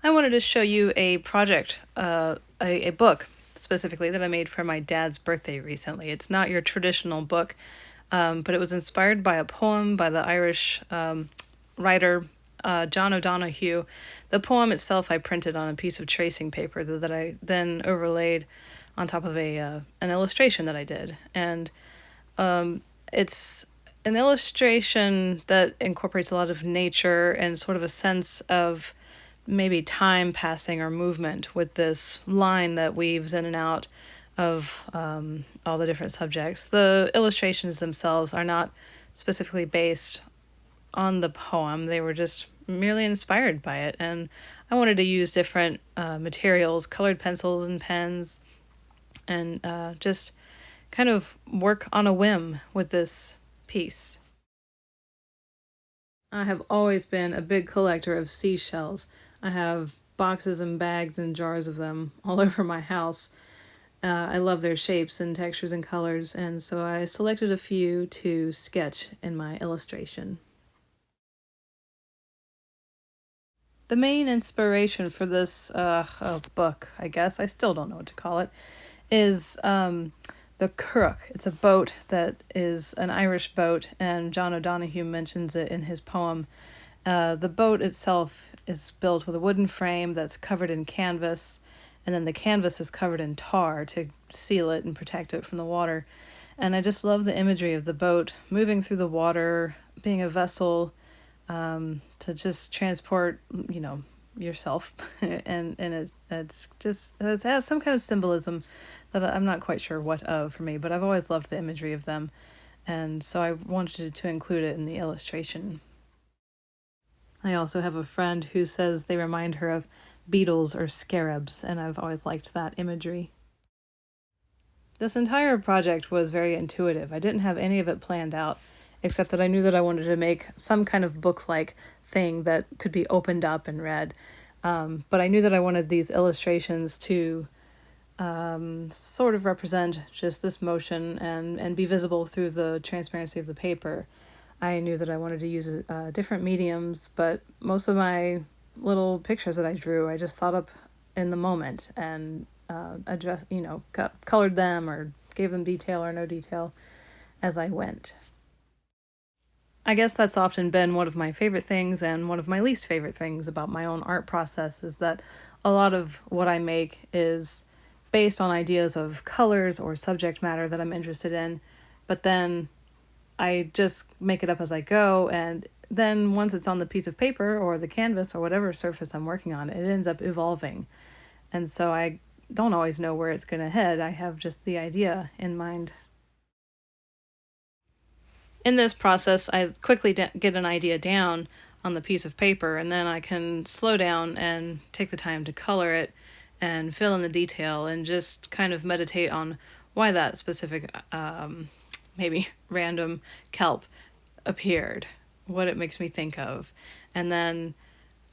I wanted to show you a project, a book specifically that I made for my dad's birthday recently. It's not your traditional book, but it was inspired by a poem by the Irish writer John O'Donoghue. The poem itself I printed on a piece of tracing paper that I then overlaid on top of a an illustration that I did, and it's an illustration that incorporates a lot of nature and sort of a sense of maybe time passing or movement with this line that weaves in and out of all the different subjects. The illustrations themselves are not specifically based on the poem, they were just merely inspired by it. And I wanted to use different materials, colored pencils and pens, and just kind of work on a whim with this piece. I have always been a big collector of seashells. I have boxes and bags and jars of them all over my house. I love their shapes and textures and colors, and so I selected a few to sketch in my illustration. The main inspiration for this book, I guess, I still don't know what to call it, is the Curragh. It's a boat that is an Irish boat, and John O'Donoghue mentions it in his poem. The boat itself is built with a wooden frame that's covered in canvas, and then the canvas is covered in tar to seal it and protect it from the water. And I just love the imagery of the boat moving through the water, being a vessel to just transport, yourself. and it's just, it has some kind of symbolism that I'm not quite sure what of for me, but I've always loved the imagery of them. And so I wanted to include it in the illustration. I also have a friend who says they remind her of beetles or scarabs, and I've always liked that imagery. This entire project was very intuitive. I didn't have any of it planned out, except that I knew that I wanted to make some kind of book-like thing that could be opened up and read. But I knew that I wanted these illustrations to sort of represent just this motion and be visible through the transparency of the paper. I knew that I wanted to use different mediums, but most of my little pictures that I drew, I just thought up in the moment and colored them or gave them detail or no detail as I went. I guess that's often been one of my favorite things and one of my least favorite things about my own art process is that a lot of what I make is based on ideas of colors or subject matter that I'm interested in, but then I just make it up as I go, and then once it's on the piece of paper or the canvas or whatever surface I'm working on, it ends up evolving. And so I don't always know where it's going to head. I have just the idea in mind. In this process, I quickly get an idea down on the piece of paper, and then I can slow down and take the time to color it and fill in the detail and just kind of meditate on why that specific, maybe random kelp appeared, what it makes me think of. And then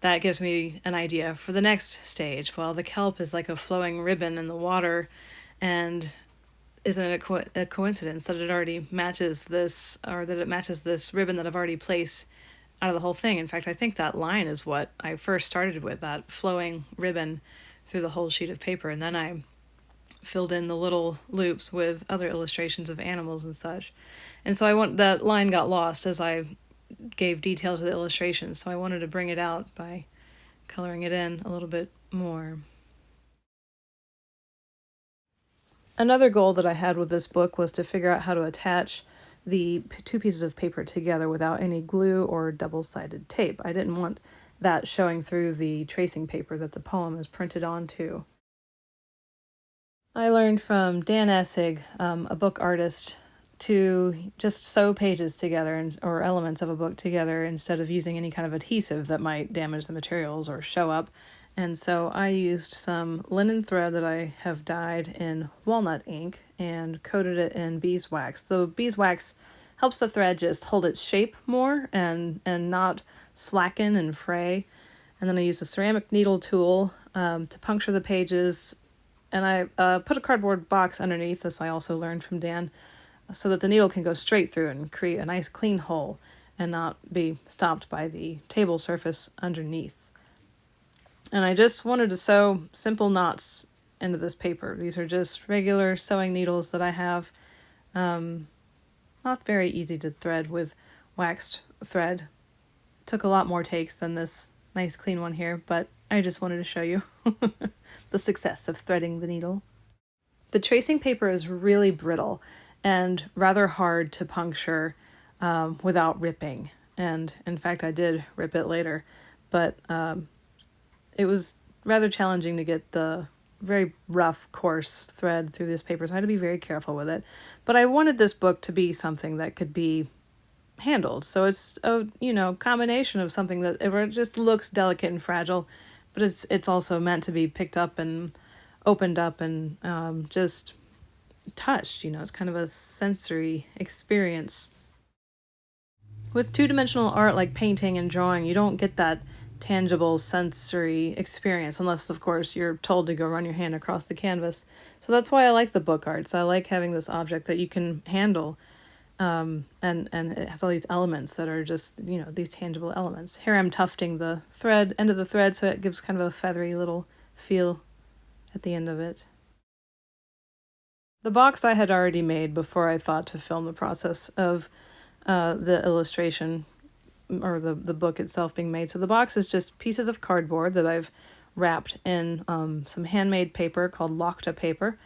that gives me an idea for the next stage. Well, the kelp is like a flowing ribbon in the water, and isn't it a coincidence that it already matches this, or that it matches this ribbon that I've already placed out of the whole thing? In fact, I think that line is what I first started with, that flowing ribbon through the whole sheet of paper, and then I filled in the little loops with other illustrations of animals and such. And so that line got lost as I gave detail to the illustrations, so I wanted to bring it out by coloring it in a little bit more. Another goal that I had with this book was to figure out how to attach the two pieces of paper together without any glue or double-sided tape. I didn't want that showing through the tracing paper that the poem is printed onto. I learned from Dan Essig, a book artist, to just sew pages together or elements of a book together instead of using any kind of adhesive that might damage the materials or show up. And so I used some linen thread that I have dyed in walnut ink and coated it in beeswax. The beeswax helps the thread just hold its shape more and not slacken and fray. And then I used a ceramic needle tool to puncture the pages, and I put a cardboard box underneath this. I also learned from Dan, so that the needle can go straight through and create a nice clean hole and not be stopped by the table surface underneath. And I just wanted to sew simple knots into this paper. These are just regular sewing needles that I have. Not very easy to thread with waxed thread. Took a lot more takes than this nice clean one here, but I just wanted to show you the success of threading the needle. The tracing paper is really brittle and rather hard to puncture without ripping. And in fact, I did rip it later, but it was rather challenging to get the very rough, coarse thread through this paper, so I had to be very careful with it. But I wanted this book to be something that could be handled, so it's a combination of something that it just looks delicate and fragile, but it's also meant to be picked up and opened up and just touched. It's kind of a sensory experience. With two-dimensional art like painting and drawing, you don't get that tangible sensory experience unless, of course, you're told to go run your hand across the canvas. So that's why I like the book arts. I like having this object that you can handle, and it has all these elements that are just, these tangible elements. Here I'm tufting the end of the thread, so it gives kind of a feathery little feel at the end of it. The box I had already made before I thought to film the process of the illustration or the book itself being made. So the box is just pieces of cardboard that I've wrapped in some handmade paper called Lokta paper.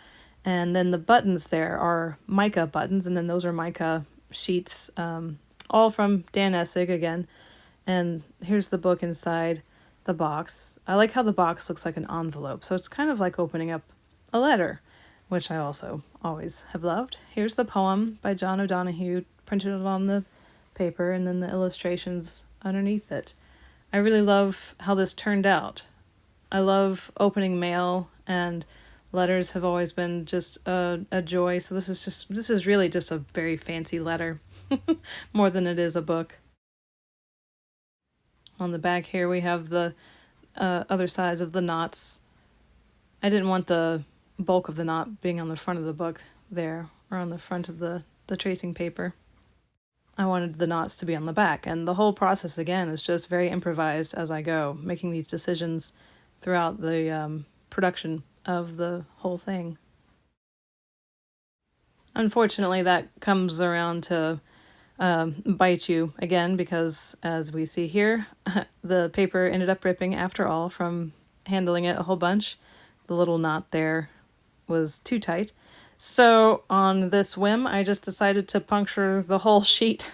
And then the buttons there are mica buttons, and then those are mica sheets, all from Dan Essig again. And here's the book inside the box. I like how the box looks like an envelope, so it's kind of like opening up a letter, which I also always have loved. Here's the poem by John O'Donohue, printed on the paper, and then the illustrations underneath it. I really love how this turned out. I love opening mail, and letters have always been just a joy, so this is really just a very fancy letter, more than it is a book. On the back here we have the other sides of the knots. I didn't want the bulk of the knot being on the front of the book there, or on the front of the tracing paper. I wanted the knots to be on the back, and the whole process again is just very improvised as I go, making these decisions throughout the production of the whole thing. Unfortunately, that comes around to bite you again, because as we see here, the paper ended up ripping after all from handling it a whole bunch. The little knot there was too tight. So on this whim, I just decided to puncture the whole sheet.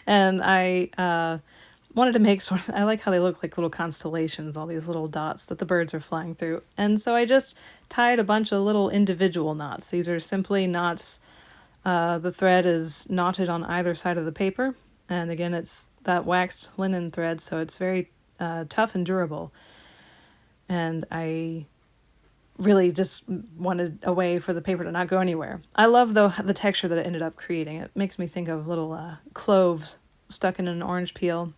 And I wanted to make I like how they look like little constellations, all these little dots that the birds are flying through. And so I just tied a bunch of little individual knots. These are simply knots. The thread is knotted on either side of the paper. And again, it's that waxed linen thread, so it's very tough and durable. And I really just wanted a way for the paper to not go anywhere. I love, though, the texture that it ended up creating. It makes me think of little cloves stuck in an orange peel.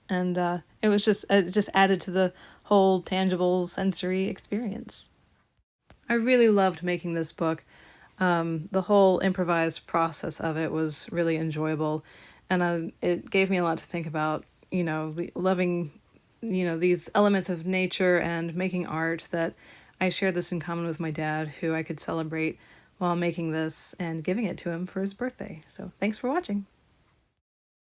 And it just added to the whole tangible sensory experience. I really loved making this book. The whole improvised process of it was really enjoyable. And it gave me a lot to think about, loving, these elements of nature and making art, that I shared this in common with my dad, who I could celebrate while making this and giving it to him for his birthday. So thanks for watching.